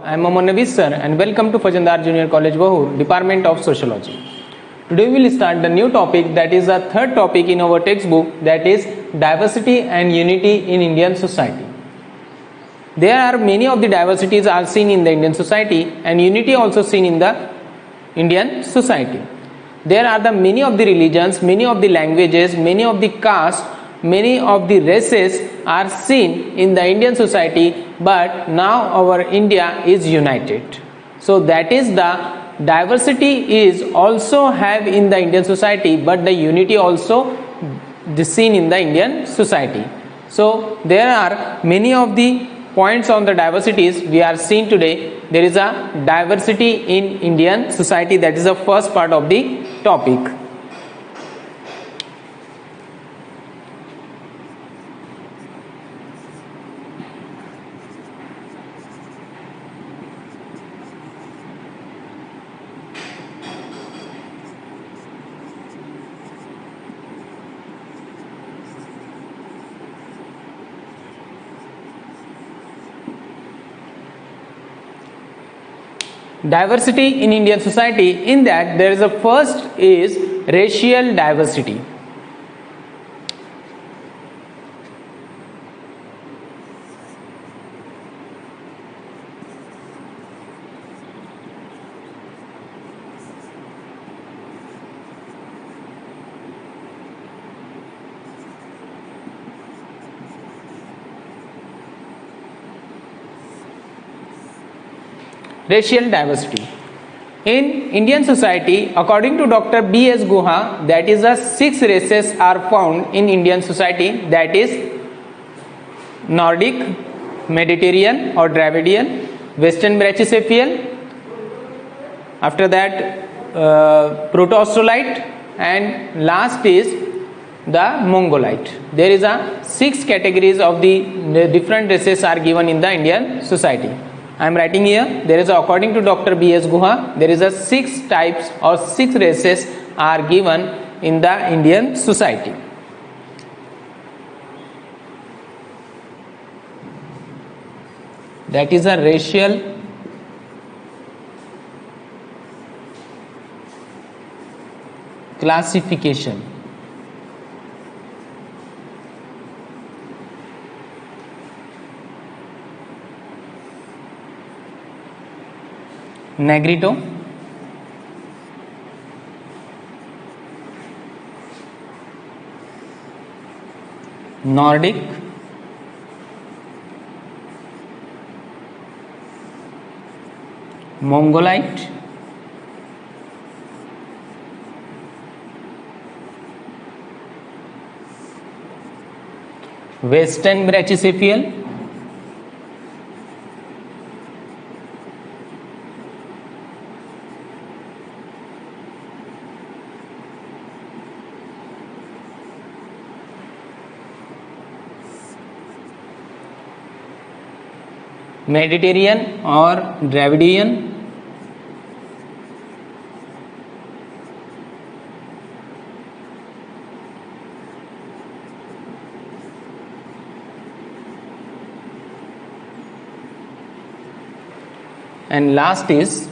I am Mohammad Nabi sir and welcome to Fajandar Junior College Bahur, Department of Sociology. Today we will start the new topic, that is the third topic in our textbook, that is diversity and unity in Indian society. There are many of the diversities are seen in the Indian society and unity also seen in the Indian society. There are the many of the religions, many of the languages, many of the castes, many of the races are seen in the Indian society, but now our India is united. So that is the diversity is also have in the Indian society, but the unity also seen in the Indian society. So there are many of the points on the diversities we are seeing today. There is a diversity in Indian society, that is the first part of the topic. Diversity in Indian society, in that there is a first is racial diversity. Racial diversity in Indian society, according to Dr. B.S. Guha, that is the 6 races are found in Indian society, that is Nordic, Mediterranean or Dravidian, Western Brachycephalian, after that Proto-Australite, and last is the Mongolite. There is a 6 categories of the different races are given in the Indian society. I am writing here, there is a, according to Dr. B.S. Guha, there is a 6 types or 6 races are given in the Indian society. That is a racial classification. Negrito, Nordic, Mongolite, Western Brachycephalian, Mediterranean or Dravidian, and last is,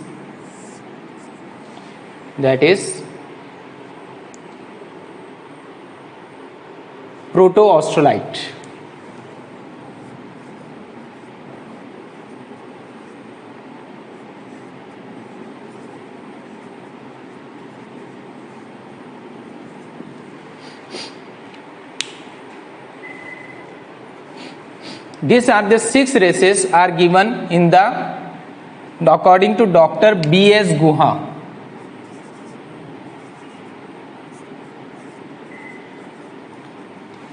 that is Proto-Australite. These are the 6 races are given in the, according to Dr. B.S. Guha.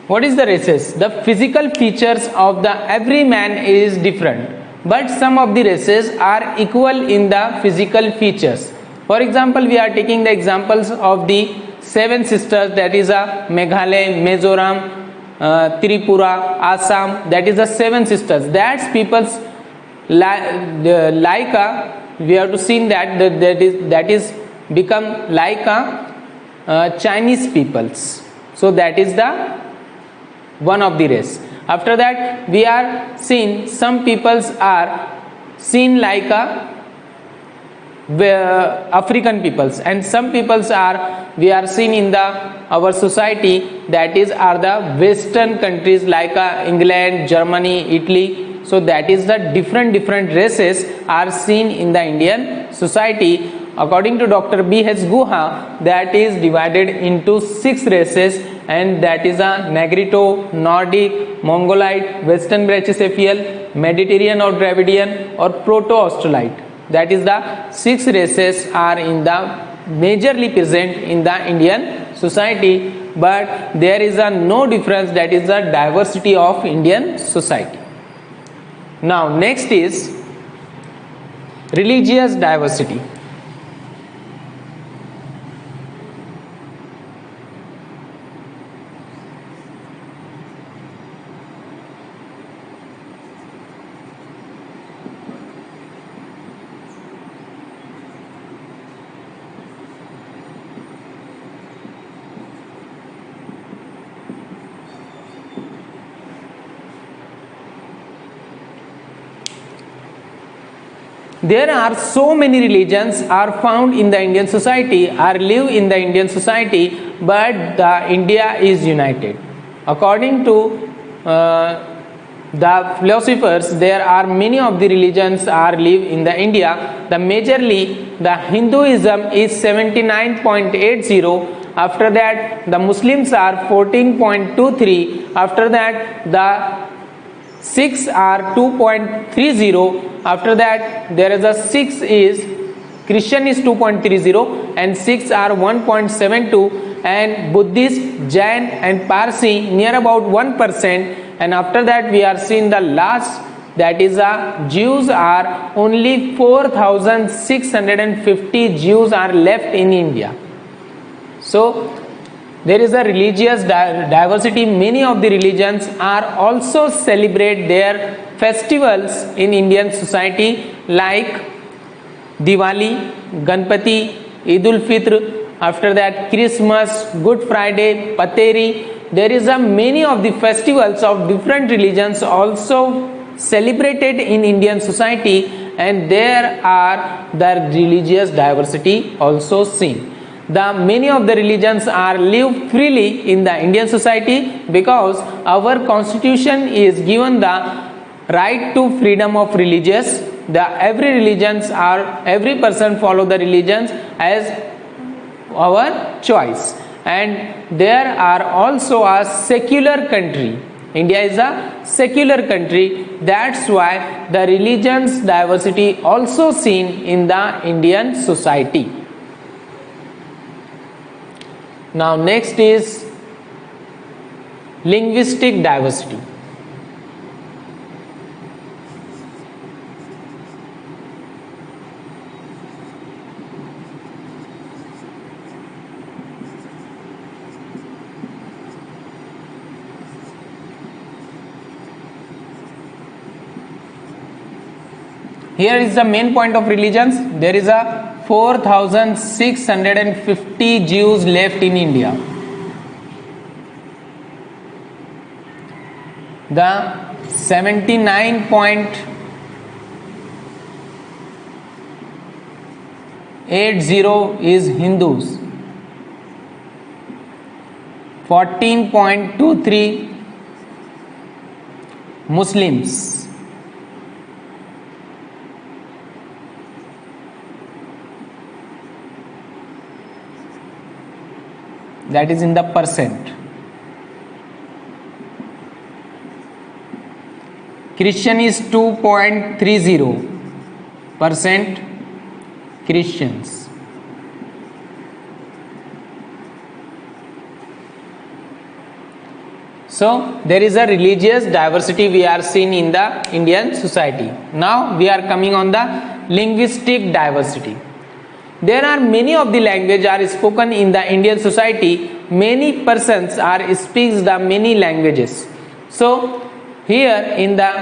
What is the races? The physical features of the every man is different, but some of the races are equal in the physical features. For example, we are taking the examples of the 7 sisters, that is a Meghalaya, Mizoram, Tripura, Assam, that is the 7 sisters. That's people's like we have to see that is become like Chinese peoples. So that is the one of the race. After that we are seeing some peoples are seen like a African peoples, and some peoples are we are seen in the our society, that is are the Western countries like England, Germany, Italy. So that is the different races are seen in the Indian society. According to Dr. B.H. Guha, that is divided into 6 races, and that is a Negrito, Nordic, Mongolite, Western Brachycephalian, Mediterranean or Dravidian, or Proto-Australite. That is the 6 races are in the majorly present in the Indian society, but there is a no difference, that is the diversity of Indian society. Now next is religious diversity. There are so many religions are found in the Indian society, are live in the Indian society, but the India is united. According to the philosophers, there are many of the religions are live in the India. The majorly the Hinduism is 79.80. After that the Muslims are 14.23. After that the Sikhs are 2.30. After that there is a 6 is Christian is 2.30 and Sikhs are 1.72, and Buddhist, Jain and Parsi near about 1%. And after that we are seeing the last, that is Jews are only 4,650 Jews are left in India. So there is a religious diversity. Many of the religions are also celebrate their festivals in Indian society, like Diwali, Ganpati, Eid ul Fitr, after that Christmas, Good Friday, Pateri. There is a many of the festivals of different religions also celebrated in Indian society, and there are the religious diversity also seen. The many of the religions are live freely in the Indian society because our constitution is given the right to freedom of religious. The every religions are every person follow the religions as our choice, and there are also a secular country. India is a secular country, that's why the religions diversity also seen in the Indian society. Now next is linguistic diversity. Here is the main point of religions. There is a 4,650 Jews left in India. The 79.80 is Hindus. 14.23 Muslims. That is in the percent. Christian is 2.30% Christians. So there is a religious diversity we are seeing in the Indian society. Now we are coming on the linguistic diversity. There are many of the language are spoken in the Indian society. Many persons are speaks the many languages. So here in the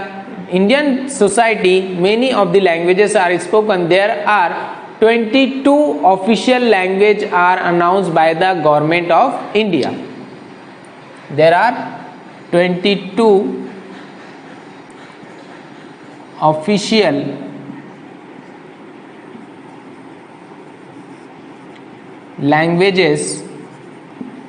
Indian society, many of the languages are spoken. There are 22 official language are announced by the government of India. There are 22 official languages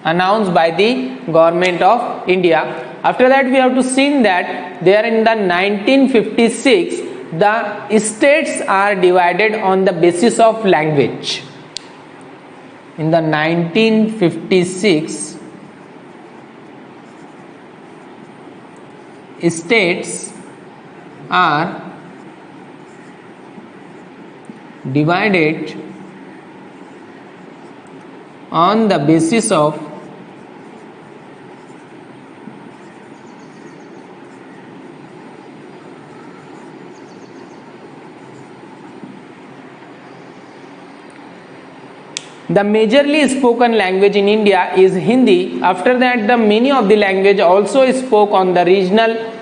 announced by the government of India. After that, we have to see that there in the 1956 the states are divided on the basis of language. In the 1956 states are divided on the basis of the majorly spoken language in India is Hindi. After that, the many of the language also spoke on the regional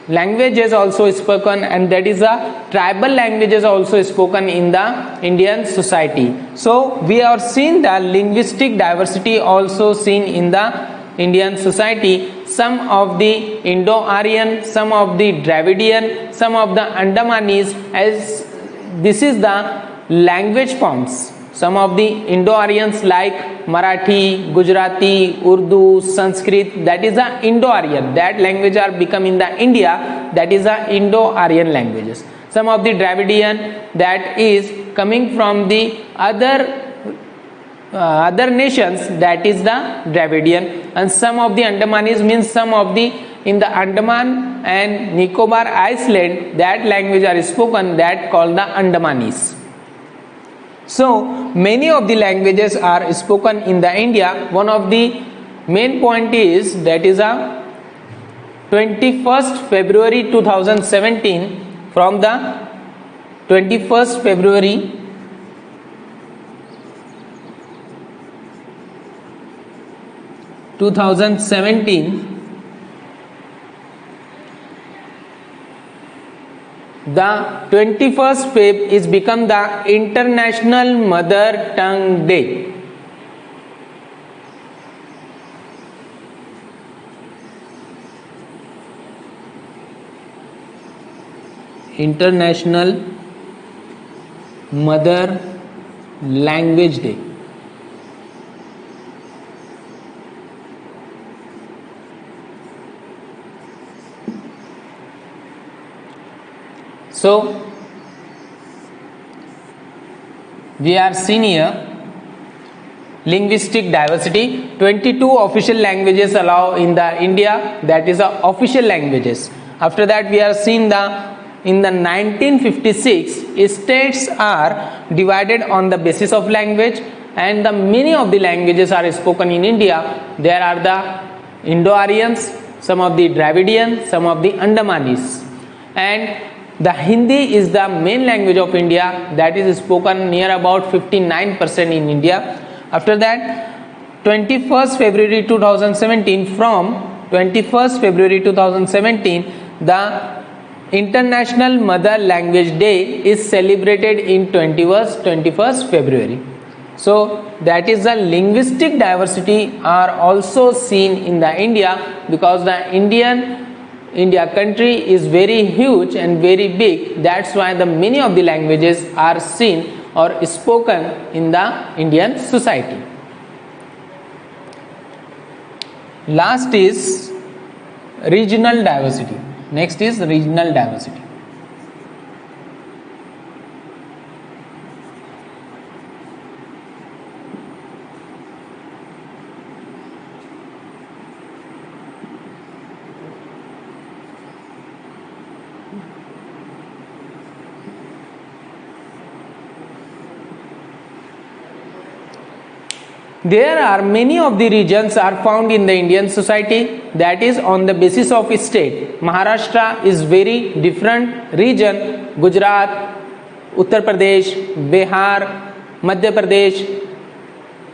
languages also spoken, and that is the tribal languages also spoken in the Indian society. So we are seeing the linguistic diversity also seen in the Indian society. Some of the Indo-Aryan, some of the Dravidian, some of the Andamanese, as this is the language forms. Some of the Indo-Aryans like Marathi, Gujarati, Urdu, Sanskrit, that is the Indo-Aryan. That language are become in the India, that is the Indo-Aryan languages. Some of the Dravidian, that is coming from the other nations, that is the Dravidian. And some of the Andamanese means some of the in the Andaman and Nicobar Island, that language are spoken, that called the Andamanese. So many of the languages are spoken in the India. One of the main point is that is a 21st February 2017, from the 21st February 2017, the 21st Feb is become the International Mother Tongue Day. International Mother Language Day. So we are seeing here linguistic diversity. 22 official languages allow in the India, that is the official languages. After that, we are seeing the in the 1956 states are divided on the basis of language, and the many of the languages are spoken in India. There are the Indo-Aryans, some of the Dravidian, some of the Andamanese, and the Hindi is the main language of India, that is spoken near about 59% in India. After that, 21st February 2017, from 21st February 2017, the International Mother Language Day is celebrated in 21st February. So that is the linguistic diversity are also seen in the India, because the India country is very huge and very big. That's why the many of the languages are seen or spoken in the Indian society. Last is regional diversity. Next is regional diversity. There are many of the regions are found in the Indian society, that is on the basis of state. Maharashtra is very different region. Gujarat, Uttar Pradesh, Bihar, Madhya Pradesh,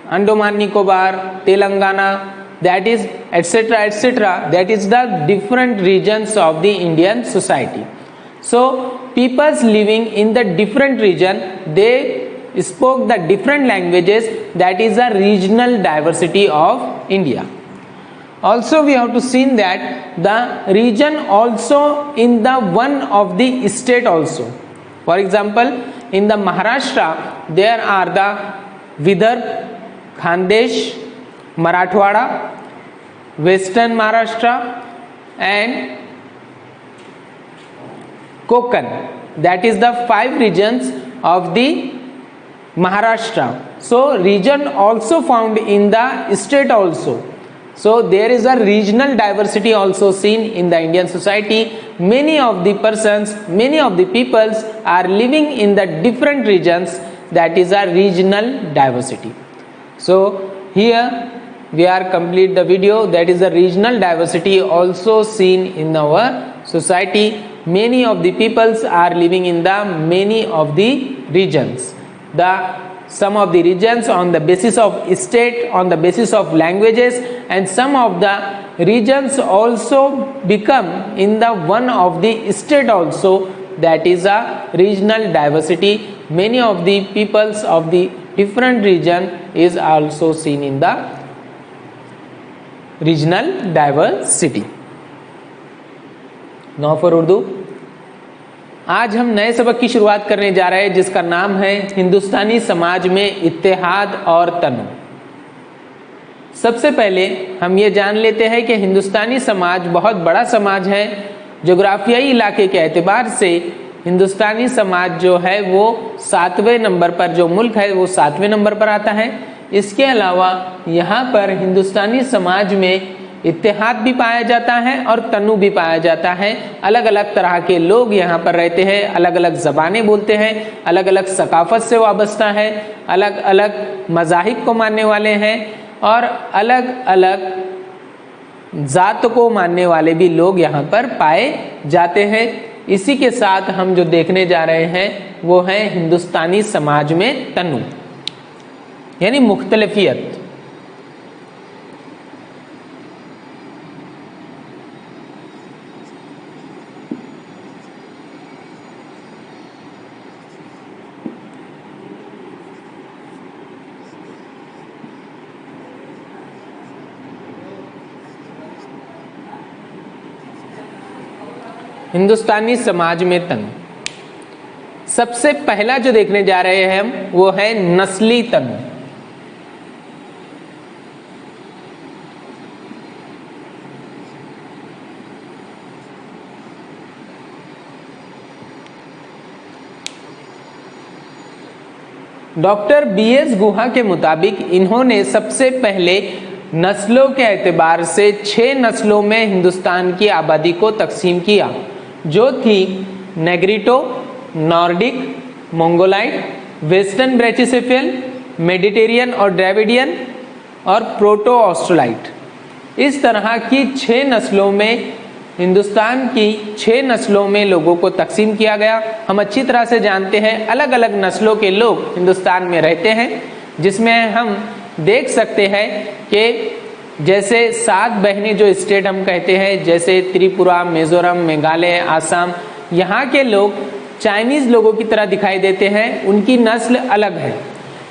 Andaman Nicobar, Telangana, that is etc. etc. That is the different regions of the Indian society. So peoples living in the different region, they spoke the different languages, that is the regional diversity of India. Also we have to see that the region also in the one of the state also. For example, in the Maharashtra there are the Vidarbha, Khandesh, Marathwada, western Maharashtra and Konkan. That is the 5 regions of the Maharashtra. So region also found in the state also. So there is a regional diversity also seen in the Indian society. Many of the persons, many of the peoples are living in the different regions. That is a regional diversity. So here we are complete the video. That is the regional diversity also seen in our society. Many of the peoples are living in the many of the regions. Some of the regions on the basis of state, on the basis of languages, and some of the regions also become in the one of the state also. That is a regional diversity. Many of the peoples of the different region is also seen in the regional diversity. Now for Urdu. आज हम नए सबक की शुरुआत करने जा रहे हैं जिसका नाम है हिंदुस्तानी समाज में इत्तेहाद और तनु. सबसे पहले हम ये जान लेते हैं कि हिंदुस्तानी समाज बहुत बड़ा समाज है. जोग्राफियाई इलाके के एतबार से हिंदुस्तानी समाज जो है वो 7वें नंबर पर, जो मुल्क है वो 7वें नंबर पर आता है. इसके अलावा यहाँ पर हिंदुस्तानी समाज में इत्तेहाद भी पाया जाता है और तनु भी पाया जाता है. अलग अलग तरह के लोग यहाँ पर रहते हैं, अलग अलग ज़बानें बोलते हैं, अलग अलग सकाफत से वाबस्ता है, अलग अलग मज़ाहिब को मानने वाले हैं और अलग अलग ज़ात को मानने वाले भी लोग यहाँ पर पाए जाते हैं. इसी के साथ हम जो देखने जा रहे हैं वो है हिंदुस्तानी समाज में तनु यानी मुख्तलिफियत. हिंदुस्तानी समाज में तनु. सबसे पहला जो देखने जा रहे हैं हम वो है नस्ली तनु. डॉक्टर BS गुहा के मुताबिक इन्होंने सबसे पहले नस्लों के एतबार से 6 नस्लों में हिंदुस्तान की आबादी को तकसीम किया, जो थी नेग्रिटो, नॉर्डिक, मंगोलाइट, वेस्टर्न ब्रैचिसेफेल, मेडिटेरियन और ड्राविडियन और प्रोटो ऑस्ट्रोलाइट. इस तरह की 6 नस्लों में हिंदुस्तान की 6 नस्लों में लोगों को तकसीम किया गया. हम अच्छी तरह से जानते हैं अलग अलग नस्लों के लोग हिंदुस्तान में रहते हैं, जिसमें हम देख सकते हैं कि जैसे 7 बहनें जो स्टेट हम कहते हैं, जैसे त्रिपुरा, मिजोरम, मेघालय, आसाम, यहाँ के लोग चाइनीज़ लोगों की तरह दिखाई देते हैं, उनकी नस्ल अलग है.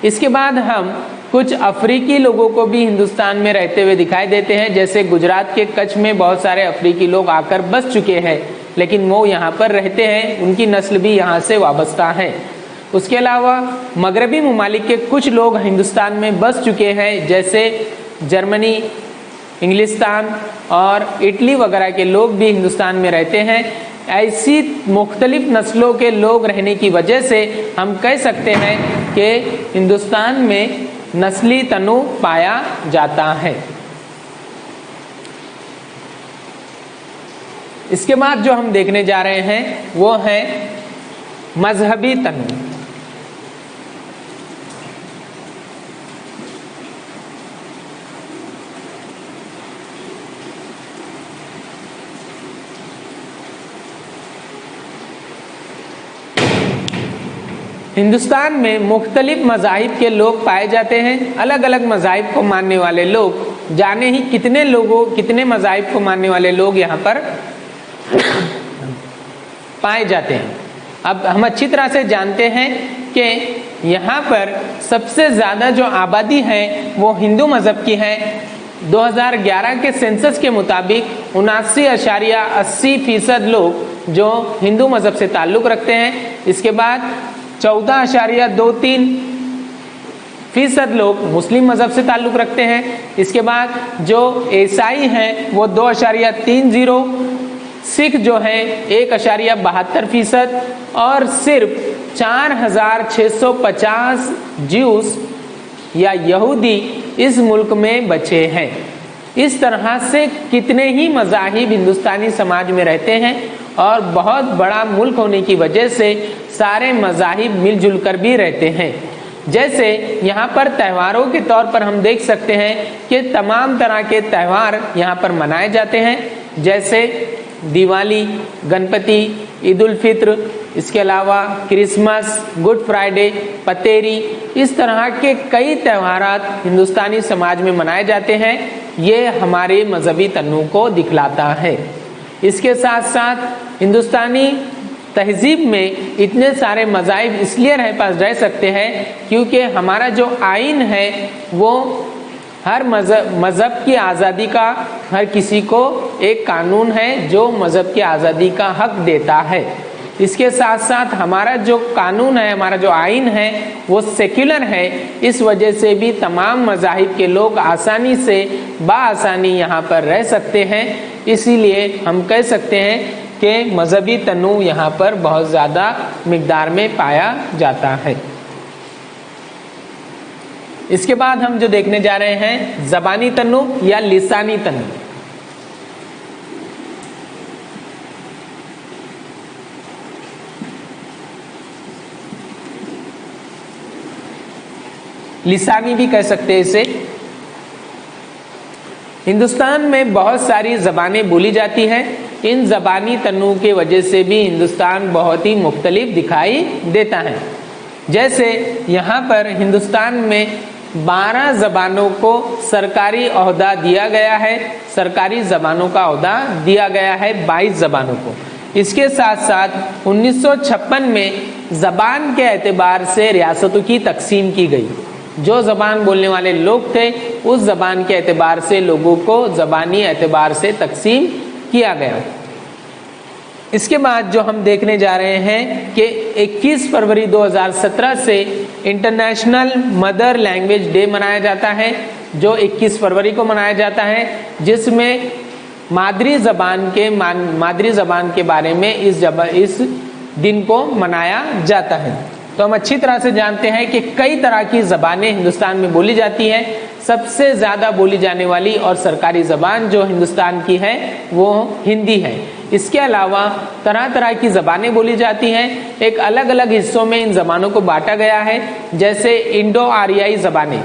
इसके बाद हम कुछ अफ्रीकी लोगों को भी हिंदुस्तान में रहते हुए दिखाई देते हैं, जैसे गुजरात के कच्छ में बहुत सारे अफ्रीकी लोग आकर बस चुके हैं, लेकिन वो यहाँ पर रहते हैं, उनकी नस्ल भी यहाँ से वाबस्ता है. उसके अलावा मगरबी ममालिक के कुछ लोग हिंदुस्तान में बस चुके हैं, जैसे जर्मनी, इंग्लिस्तान और इटली वगैरह के लोग भी हिंदुस्तान में रहते हैं. ऐसी मुख्तलिफ नस्लों के लोग रहने की वजह से हम कह सकते हैं कि हिंदुस्तान में नस्ली तनु पाया जाता है. इसके बाद जो हम देखने जा रहे हैं वो है मजहबी तनु. हिंदुस्तान में मुख्तलिफ मज़ाहिब के लोग पाए जाते हैं. अलग अलग मज़ाहिब को मानने वाले लोग, जाने ही कितने मज़ाहिब को मानने वाले लोग यहाँ पर पाए जाते हैं. अब हम अच्छी तरह से जानते हैं कि यहाँ पर सबसे ज़्यादा जो आबादी है वो हिंदू मज़हब की है. 2011 के सेंसस के मुताबिक 79.80% लोग जो हिंदू मज़हब से ताल्लुक़ रखते हैं. इसके बाद 14.23 फीसद लोग मुस्लिम मजहब से ताल्लुक़ रखते हैं। इसके बाद जो ईसाई हैं वो 2.30, सिख जो है 1.72% और सिर्फ 4,650 ज्यूस या यहूदी इस मुल्क में बचे हैं। इस तरह से कितने ही मज़ाहिब हिंदुस्तानी समाज में रहते हैं और बहुत बड़ा मुल्क होने की वजह से सारे मज़ाहिब मिलजुल कर भी रहते हैं। जैसे यहाँ पर त्योहारों के तौर पर हम देख सकते हैं कि तमाम तरह के त्यौहार यहाँ पर मनाए जाते हैं, जैसे दिवाली, गणपति, ईद उल फित्र, इसके अलावा क्रिसमस, गुड फ्राइडे, पतेरी, इस तरह के कई त्यौहारात हिंदुस्तानी समाज में मनाए जाते हैं। ये हमारे मजहबी तन्नू को दिखलाता है। इसके साथ साथ हिंदुस्तानी तहजीब में इतने सारे मज़ाहिब इसलिए रह सकते हैं क्योंकि हमारा जो आइन है वो हर मज़हब की आज़ादी का, हर किसी को एक कानून है जो मज़हब की आज़ादी का हक देता है। इसके साथ साथ हमारा जो कानून है, हमारा जो आइन है वो सेक्युलर है। इस वजह से भी तमाम मज़ाहिब के लोग आसानी से बाआसानी यहाँ पर रह सकते हैं। इसीलिए हम कह सकते हैं कि मज़हबी तन्नू यहाँ पर बहुत ज़्यादा मिक़दार में पाया जाता है। इसके बाद हम जो देखने जा रहे हैं ज़बानी तन्नू या लिसानी तन्नू। लिसानी भी कह सकते हैं इसे। हिंदुस्तान में बहुत सारी ज़बानें बोली जाती हैं। इन ज़बानी तन्नू की वजह से भी हिंदुस्तान बहुत ही मुख्तलिफ दिखाई देता है। जैसे यहाँ पर हिंदुस्तान में 12 ज़बानों को सरकारी ओहदा दिया गया है, सरकारी ज़बानों का ओहदा दिया गया है 22 ज़बानों को। इसके साथ साथ 1956 में ज़बान के एतबार से रियासतों की तकसीम की गई। जो ज़बान बोलने वाले लोग थे उस ज़बान के एतबार से लोगों को ज़बानी एतबार से तकसीम किया गया। इसके बाद जो हम देखने जा रहे हैं कि 21 फरवरी 2017 से इंटरनेशनल मदर लैंग्वेज डे मनाया जाता है, जो 21 फरवरी को मनाया जाता है, जिसमें मादरी ज़बान के बारे में इस दिन को मनाया जाता है। तो हम अच्छी तरह से जानते हैं कि कई तरह की ज़बानें हिंदुस्तान में बोली जाती हैं। सबसे ज़्यादा बोली जाने वाली और सरकारी ज़बान जो हिंदुस्तान की है वो हिंदी है। इसके अलावा तरह तरह की ज़बानें बोली जाती हैं। एक अलग अलग हिस्सों में इन ज़बानों को बांटा गया है, जैसे इंडो आर्याई ज़बानें।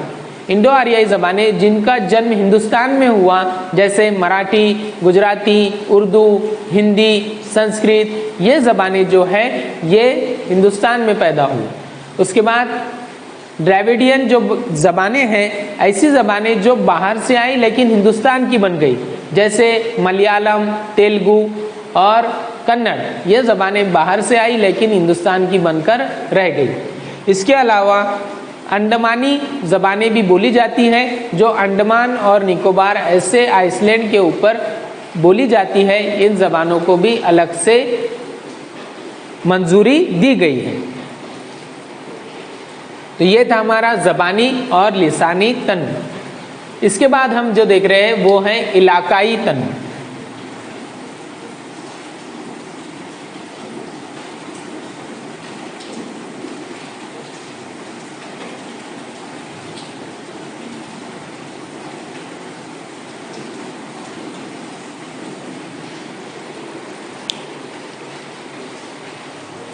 इंडो आर्याई ज़बानें जिनका जन्म हिंदुस्तान में हुआ, जैसे मराठी, गुजराती, उर्दू, हिंदी, संस्कृत, ये ज़बानें जो है ये हिंदुस्तान में पैदा हुई। उसके बाद द्रविडियन जो ज़बानें हैं, ऐसी ज़बानें जो बाहर से आई लेकिन हिंदुस्तान की बन गई, जैसे मलयालम, तेलुगु और कन्नड़, ये ज़बानें बाहर से आई लेकिन हिंदुस्तान की बनकर रह गई। इसके अलावा अंडमानी ज़बानें भी बोली जाती हैं, जो अंडमान और निकोबार ऐसे आइसलैंड के ऊपर बोली जाती है। इन ज़बानों को भी अलग से मंजूरी दी गई है। तो ये था हमारा ज़बानी और लिसानी तन्नू। इसके बाद हम जो देख रहे हैं वो है इलाकाई तन्नू।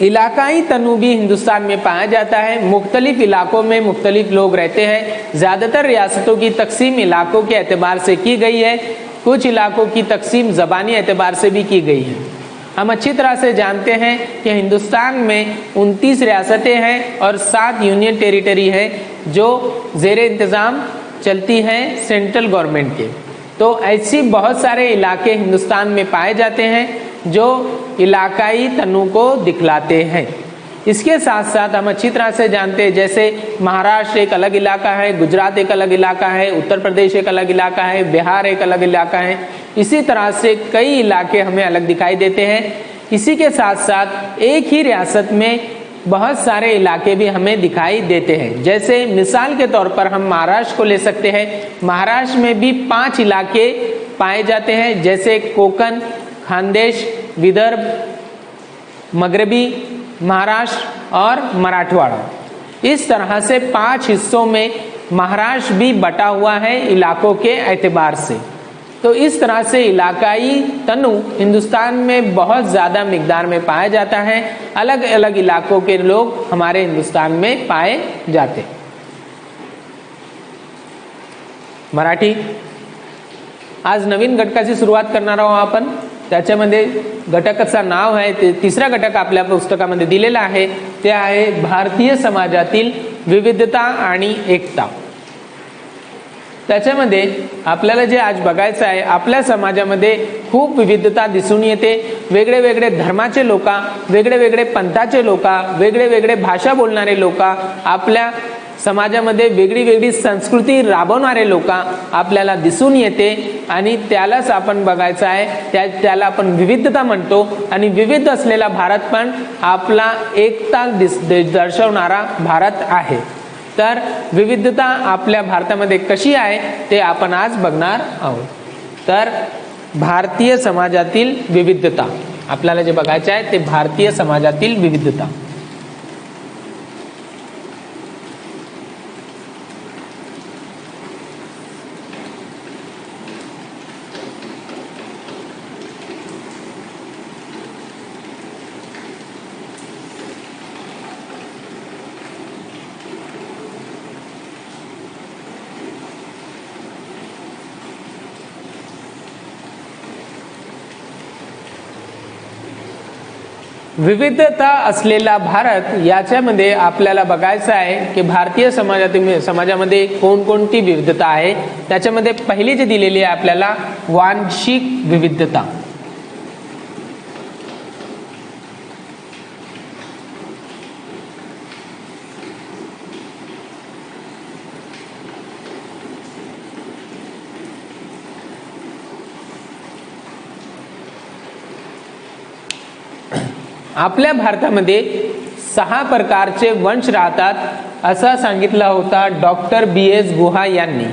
इलाकाई तन्नू भी हिंदुस्तान में पाया जाता है। मुख्तलिफ इलाकों में मुख्तलिफ लोग रहते हैं। ज़्यादातर रियासतों की तकसीम इलाकों के एतबार से की गई है। कुछ इलाकों की तकसीम ज़बानी एतबार से भी की गई है। हम अच्छी तरह से जानते हैं कि हिंदुस्तान में 29 रियासतें हैं और 7 यूनियन टेरिटरी है जो ज़ेर इंतज़ाम चलती हैं सेंट्रल गवर्नमेंट के। तो ऐसी बहुत सारे इलाके हिंदुस्तान में पाए जाते हैं जो इलाकाई तन्नू को दिखलाते हैं। इसके साथ साथ हम अच्छी तरह से जानते हैं, जैसे महाराष्ट्र एक अलग इलाका है, गुजरात एक अलग इलाका है, उत्तर प्रदेश एक अलग इलाका है, बिहार एक अलग इलाका है। इसी तरह से कई इलाके हमें अलग दिखाई देते हैं। इसी के साथ साथ एक ही रियासत में बहुत सारे इलाके भी हमें दिखाई देते हैं। जैसे मिसाल के तौर पर हम महाराष्ट्र को ले सकते हैं। महाराष्ट्र में भी 5 इलाके पाए जाते हैं, जैसे कोकण, खानदेश, विदर्भ, मगरबी महाराष्ट्र और मराठवाड़ा। इस तरह से 5 हिस्सों में महाराष्ट्र भी बटा हुआ है इलाकों के एतबार से। तो इस तरह से इलाकाई तनु हिंदुस्तान में बहुत ज़्यादा मिकदार में पाया जाता है। अलग अलग इलाकों के लोग हमारे हिंदुस्तान में पाए जाते हैं। मराठी आज नवीन घटकाची सुरुवात करणार आहोत आपण। त्याच्यामध्ये घटकाचं नाव आहे, ते तिसरा घटक आपल्या पुस्तकामध्ये दिलेला आहे, ते आहे भारतीय समाजातील विविधता आणि एकता। त्याच्यामध्ये आपल्याला जे आज बघायचं आहे, आपल्या समाजामध्ये खूप विविधता दिसून येते। वेगळे वेगळे धर्माचे लोक, वेगळे वेगळे पंथाचे लोक, वेगळे वेगळे भाषा बोलणारे लोक, आपल्या समाजामध्ये वेगळी वेगळी संस्कृती राबवणारे लोक आपल्याला दिसून येते आणि त्यालाच आपण बघायचं आहे, त्याला आपण विविधता म्हणतो। आणि विविध असलेला भारत पण आपला एकता दर्शवणारा भारत आहे। तर विविधता आपल्या भारतामध्ये कशी आहे ते आपण आज बघणार आहोत। तर भारतीय समाजातील विविधता आपल्याला जे बघायचे आहे ते भारतीय समाजातील विविधता। विविधता असलेला भारत याच्यामध्ये आपल्याला बघायचं आहे की भारतीय समाजामध्ये कोणकोणती विविधता आहे। त्याच्यामध्ये पहिली जी दिलेली आहे आपल्याला वांशिक विविधता। आपल्या भारतामध्ये 6 प्रकारचे वंश राहतात असा सांगितला होता डॉक्टर BS गुहा यांनी।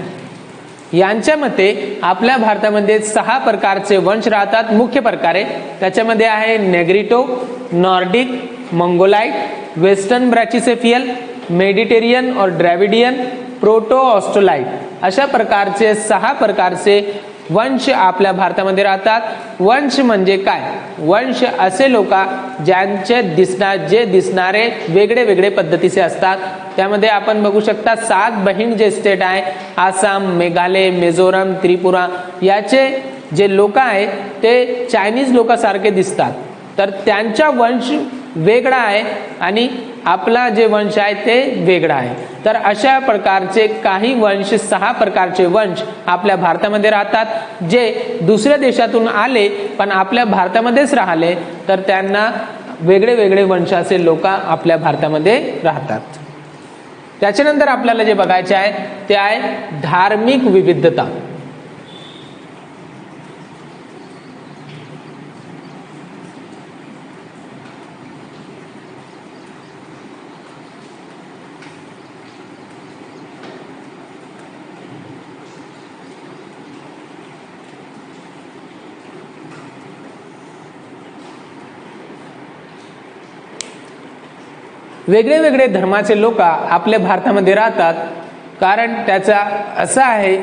यांच्या मते आपल्या भारतामध्ये 6 प्रकारचे वंश राहतात मुख्य प्रकारे। त्याच्यामध्ये आहे नेग्रिटो, नॉर्डिक, मंगोलाइट, वेस्टर्न ब्रॅचिसेफियल, मेडिटेरियन और द्रविडियन, प्रोटो ऑस्ट्रोलाइट, अशा प्रकारचे 6 प्रकारचे वंश आपल्या भारतामध्ये राहतात। वंश म्हणजे काय? वंश असे लोक ज्यांचे दिसणारे वेगळे वेगळे पद्धतीचे असतात। त्यामध्ये आपण बघू शकता 7 बहीण जे स्टेट आहे, आसाम, मेघालय, मिझोरम, त्रिपुरा, याचे जे लोक आहेत ते चायनीज लोकांसारखे दिसतात। तर त्यांचा वंश वेगळा आहे आणि आपला जे वंश आहे ते वेगळा आहे। तर अशा प्रकारचे काही वंश 6 प्रकारचे वंश आपल्या भारतामध्ये राहतात, जे दुसऱ्या देशातून आले पण आपल्या भारतामध्येच राहिले, तर त्यांना वेगळे वेगळे वंशाचे लोक आपल्या भारतामध्ये राहतात। त्याच्यानंतर आपल्याला जे बघायचे आहे ते आहे धार्मिक विविधता। वेगळे वेगळे धर्माचे लोक आपल्या भारतामध्ये राहतात, कारण त्याचा असं आहे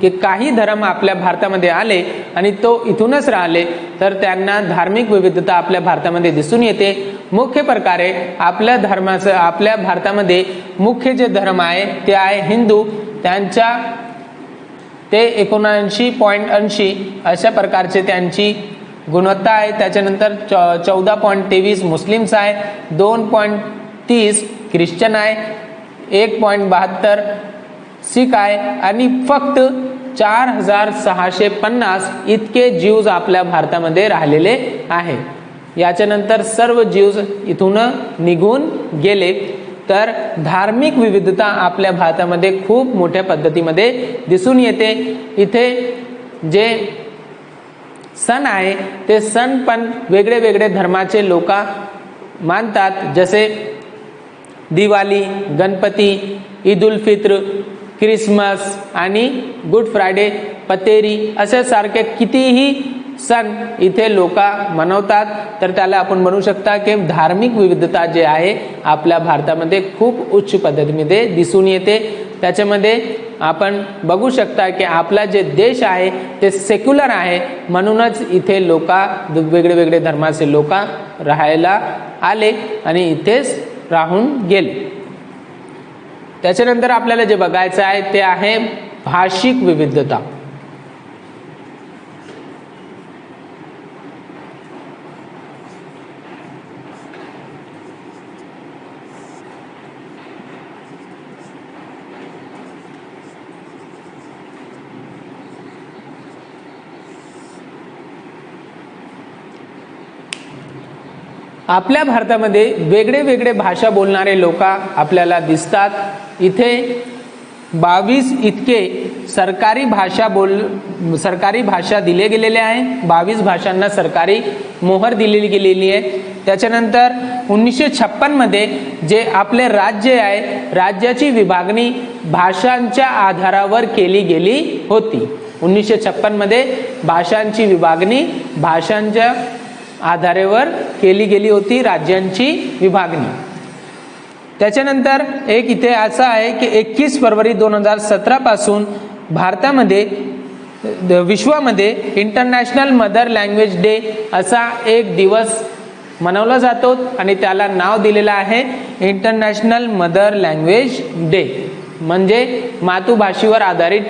की काही धर्म आपल्या भारतामध्ये आले आणि तो इथूनच राहिले, तर त्यांना धार्मिक विविधता आपल्या भारतामध्ये दिसून येते। मुख्य प्रकारे आपल्या भारतामध्ये मुख्य जे धर्म आहे ते आहे हिंदू, त्यांच्या ते 79.80 अशा प्रकारचे त्यांची गुणवत्ता आहे। त्याच्यानंतर 14.23 मुस्लिम्स आहे, 2.30 ख्रिश्चन आहे, 1.72 सिख आहे आणि फक्त 4650 इतके ज्यूज आपल्या भारतामध्ये राहिलेले आहे। याच्यानंतर सर्व ज्यूज इथून निघून गेले। तर धार्मिक विविधता आपल्या भारतामध्ये खूप मोठ्या पद्धतीमध्ये दिसून येते। इथे जे सण आहे ते सण पण वेगळे वेगळे धर्माचे लोक मानतात। जसे दिवाळी, गणपती, ईद उल फित्र, ख्रिसमस आणि गुड फ्रायडे, पतेरी अशा सारखे कितीही सण इथे लोक मनवतात. तर त्याला आपण म्हणू शकता की धार्मिक विविधता जे आहे आपल्या भारतामध्ये खूप उच्च पद्धतीमध्ये दिसून येते. त्याच्यामध्ये आपण बघू शकता की आपला जे देश आहे ते सेक्युलर आहे, म्हणूनच इथे लोक वेगळे वेगळे धर्माचे लोक राहायला आले आणि इथेच राहून गेले. त्याच्यानंतर आपल्याला जे बघायचं आहे ते आहे भाषिक विविधता. आपल्या भारतामध्ये वेगळे वेगळे भाषा बोलणारे लोक आपल्याला दिसतात. इथे 22 इतके सरकारी भाषा दिले गेलेले आहे. 22 भाषांना सरकारी मोहर दिलेली गेलेली आहे. त्याच्यानंतर 1956 मध्ये जे आपले राज्य आहे, राज्याची विभागणी भाषांच्या आधारावर केली गेली होती. 1956 मध्ये भाषांची विभागणी भाषांच्या आधारावर केली गेली होती, राज्यांची विभागणी. त्याच्यानंतर एक इथे असं आहे की 21 फरवरी 2017 पासून भारतामध्ये विश्वामध्ये इंटरनॅशनल मदर लँग्वेज डे असा एक दिवस मनवला जातो आणि त्याला नाव दिलेलं आहे इंटरनॅशनल मदर लँग्वेज डे. म्हणजे मातृभाषेवर आधारित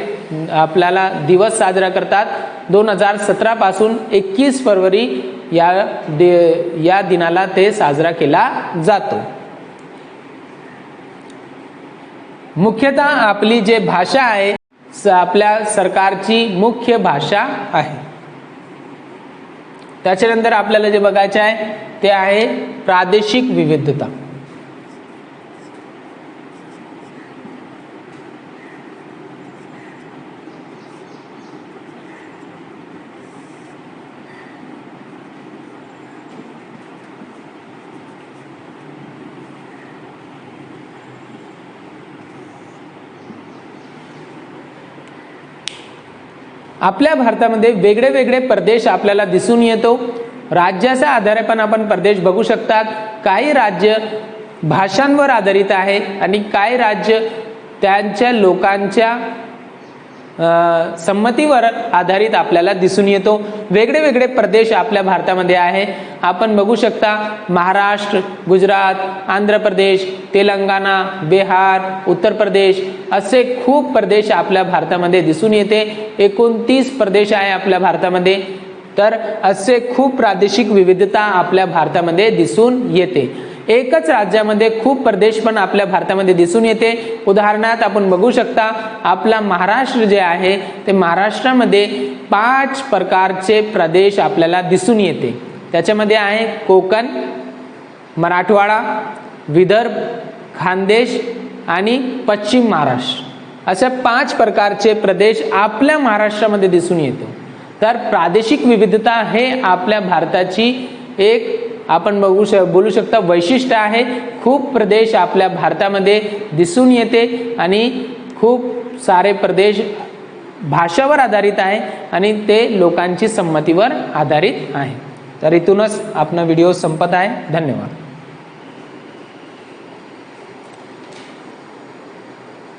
आपल्याला दिवस साजरा करतात. 2017 पासून 21 फरवरी या दिनाला ते साजरा केला जातो. मुख्यतः आपली जे भाषा आहे आपल्या सरकारची मुख्य भाषा आहे. त्याच्यानंतर आपल्याला जे बघायचे आहे ते आहे प्रादेशिक विविधता. आपल्या भारतामध्ये वेगळे वेगळे प्रदेश आपल्याला दिसून येतो. राज्याच्या आधारे पण आपण प्रदेश बघू शकतात. काही राज्य भाषांवर आधारित आहे आणि काही राज्य त्यांच्या लोकांच्या संमतीवर आधारित आपल्याला दिसून येतो. वेगळे वेगळे प्रदेश आपल्या भारतामध्ये आहे. आपण बघू शकता महाराष्ट्र, गुजरात, आंध्र प्रदेश, तेलंगणा, बिहार, उत्तर प्रदेश असे खूप प्रदेश आपल्या भारतामध्ये दिसून येते. 29 प्रदेश आहे आपल्या भारतामध्ये. तर असे खूप प्रादेशिक विविधता आपल्या भारतामध्ये दिसून येते. एकच राज्यामध्ये खूप प्रदेश पण आपल्या भारतामध्ये दिसून येते. उदाहरणार्थ आपण बघू शकता आपला महाराष्ट्र जे आहे ते महाराष्ट्रामध्ये 5 प्रकारचे प्रदेश आपल्याला दिसून येते. त्याच्यामध्ये आहे कोकण, मराठवाडा, विदर्भ, खानदेश आणि पश्चिम महाराष्ट्र अशा 5 प्रकारचे प्रदेश आपल्या महाराष्ट्रामध्ये दिसून येतो. तर प्रादेशिक विविधता हे आपल्या भारताची एक आपण बोलू शकता वैशिष्ट्य आहे. खूप प्रदेश आपल्या भारतामध्ये दिसून येते आणि खूप सारे प्रदेश भाषावर आधारित आहे आणि ते लोकांची संमतीवर आधारित आहे. तर इथूनच आपला व्हिडिओ संपत आहे. धन्यवाद.